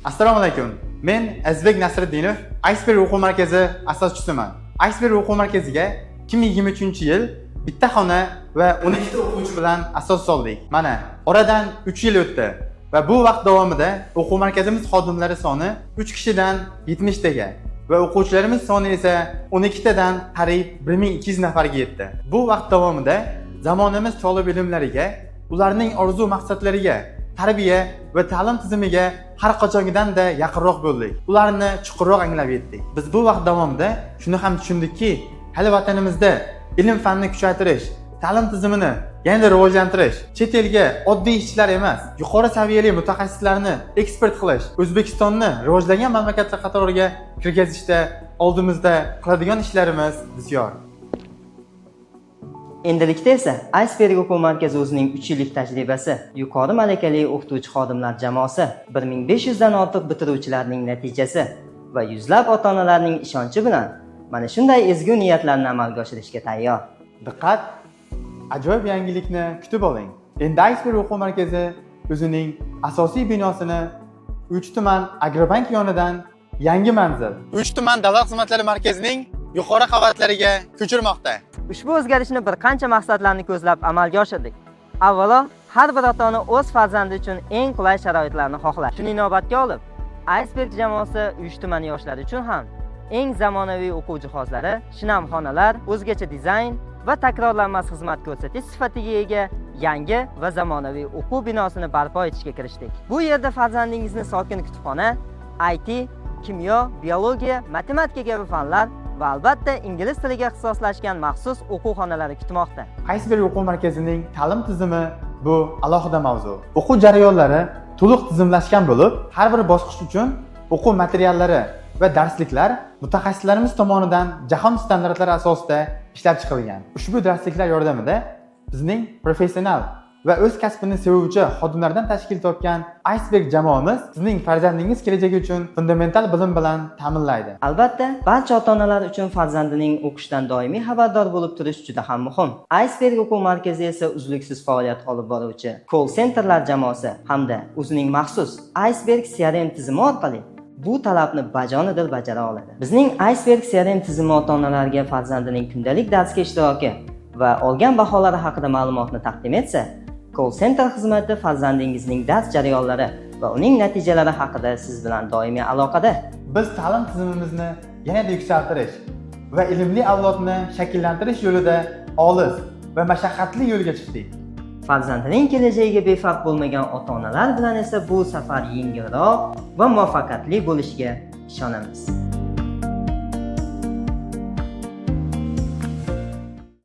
Assalomu alaykum. Men Azizbek Nasriddinov, Iceberg o'quv markazi asoschisiman. Iceberg o'quv markaziga 2023-yil bitta xona va 12 ta o'quvchi bilan asos soldik. Mana, oradan 3 yil o'tdi va bu vaqt davomida o'quv markazimiz xodimlari soni 3 kishidan 70 taga va o'quvchilarimiz soni esa 12 tadan qariyb 1200 nafarga yetdi. Bu vaqt davomida zamonamiz talab ilmlariga, ularning orzu maqsadlariga, tarbiya va ta'lim tizimiga har qachongidan-da yaqinroq bo'ldik. Ularni chuqurroq anglab yetdik. Biz bu vaqt davomida shuni ham tushundikki, hali vatanimizda ilm fanni kuchaytirish, ta'lim tizimini yanada rivojlantirish, chet elga oddiy ishchilar emas, yuqori saviyali mutaxassislarni eksport qilish, O'zbekistonni rivojlangan mamlakatlar qatoriga kirgizishda oldimizda qiladigan ishlarimiz bisyor. Endilikda esa Iceberg o'quv markazi o'zining 3 yillik tajribasi, yuqori malakali o'qituvchi xodimlar jamoasi, 1500 dan ortiq bitiruvchilarning natijasi va yuzlab ota-onalarning ishonchi bilan mana shunday ezgu niyatlarni amalga oshirishga tayyor. Diqqat! Ajoyib yangilikni kutib oling. Endi Iceberg o'quv markazi o'zining asosiy binosini 3 tuman Agrobank yonidan yangi manzil 3 tuman davlat xizmatlari markazining yuqori qavatlariga ko'chirmoqda. Ushbu o'zgarishni bir qancha maqsadlarni ko'zlab amalga oshirdik. Avvalo, har bir ota-ona o'z farzandi uchun eng qulay sharoitlarni xohlaydi. Shuni inobatga olib, Iceberg jamoasi 3 tuman yoshlari uchun ham eng zamonaviy o'quv jihozlari, shinam xonalar, o'zgacha dizayn va takrorlanmas xizmat ko'rsatish sifatiga ega yangi va zamonaviy o'quv binosini barpo etishga kirishdik. Bu yerda farzandingizni sokin kutubxona, IT, kimyo, biologiya, matematika kabi fanlar va albatta ingliz tiliga ixtisoslashgan maxsus o'quv xonalari kutmoqda. Iceberg o'quv markazining ta'lim tizimi bu alohida mavzu. O'quv jarayonlari to'liq tizimlashgan bo'lib, har bir bosqich uchun o'quv materiallari va darsliklar mutaxassislarimiz tomonidan jahon standartlari asosida ishlab chiqilgan. Ushbu darsliklar yordamida bizning professional va o'z kasbini sevuvchi xodimlardan tashkil topgan Iceberg jamoamiz sizning farzandingiz kelajagi uchun fundamental bilim bilan ta'minlaydi. Albatta, barcha ota-onalar uchun farzandining o'qishdan doimiy xabardor bo'lib turish juda ham muhim. Iceberg o'quv markazi esa uzluksiz faoliyat olib boruvchi call centerlar jamoasi hamda o'zining maxsus Iceberg CRM tizimi orqali bu talabni bajonidil bajara oladi. Bizning Iceberg CRM tizimi ota-onalarga farzandining kundalik darsga ishtiroki va olgan baholari haqida ma'lumotni taqdim etsa, call center xizmati farzandingizning dars jarayonlari va uning natijalari haqida siz bilan doimiy aloqada. Biz ta'lim tizimimizni yanada yuksaltirish va ilmli avlodni shakllantirish yo'lida olis va mashaqqatli yo'lga chiqdik. Farzandining kelajagiga befarq bo'lmagan ota-onalar bilan esa bu safar yengilroq va muvaffaqiyatli bo'lishiga ishonamiz.